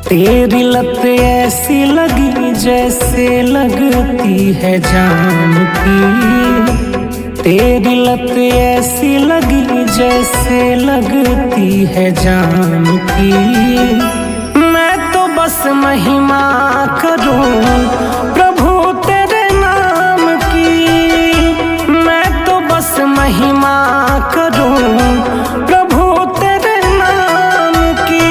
तेरी लत ऐसी लगी जैसे लगती है जान की। तेरी लत ऐसी लगी जैसे लगती है जान की। मैं तो बस महिमा करूं प्रभु तेरे नाम की। मैं तो बस महिमा करूं प्रभु तेरे नाम की।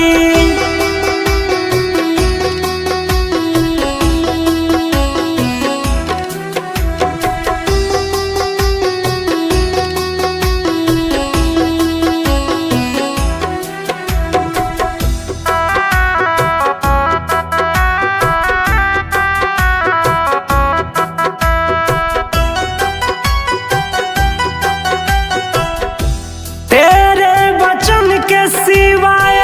सिवाय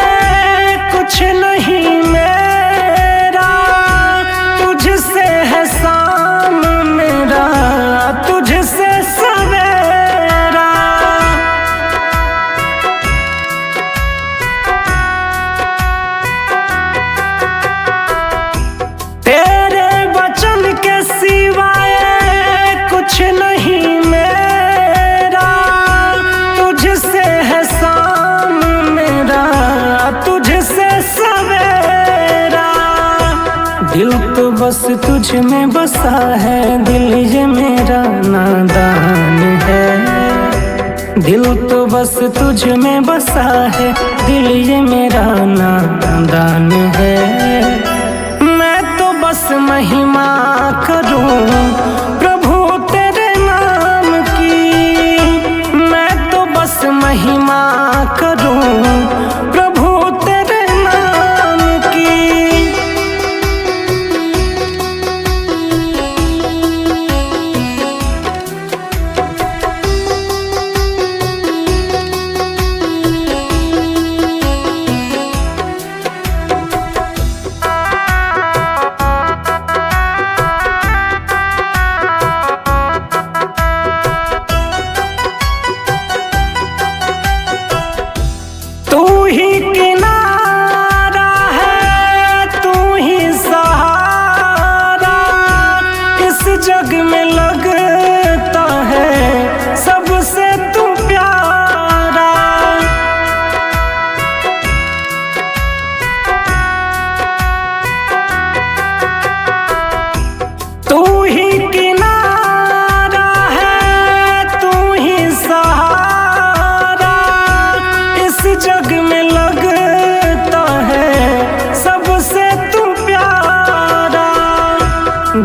कुछ नहीं मेरा, तुझसे है शाम मेरा, तुझसे सवेरा। तेरे वचन के सिवाय कुछ नहीं मेरा, तुझसे है शाम तुझसे सवेरा। दिल तो बस तुझ में बसा है, दिल ये मेरा नादान है। दिल तो बस तुझ में बसा है, दिल ये मेरा नादान है। मैं तो बस महिमा करूं प्रभु तेरे नाम की। मैं तो बस महिमा करूं प्रभु तेरे नाम की। तू ही किनारा है, तू ही सहारा, इस जग में लगता है सबसे तू प्यारा। तू ही किनारा है, तू ही सहारा, इस जग में लगता है सबसे तू प्यारा।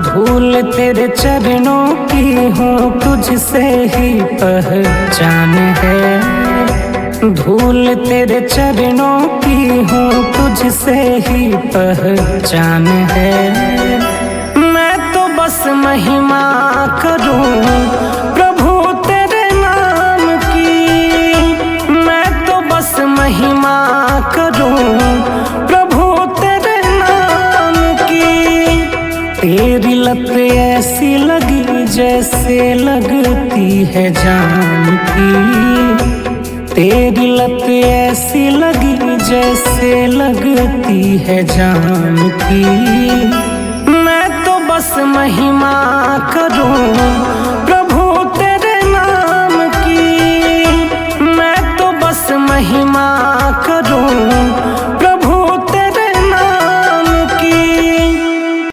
धूल तेरे चरणों की हूँ, तुझसे ही पहचान है। धूल तेरे चरणों की हूँ, तुझसे ही पहचान है। मैं तो बस महिमा करूं प्रभु तेरे नाम की। मैं तो बस महिमा करूं प्रभु तेरे नाम की। तेरी लत ऐसी लगी जैसे लगती है जान की। तेरी लत ऐसी लगी जैसे लगती है जान की। मैं तो बस महिमा करूं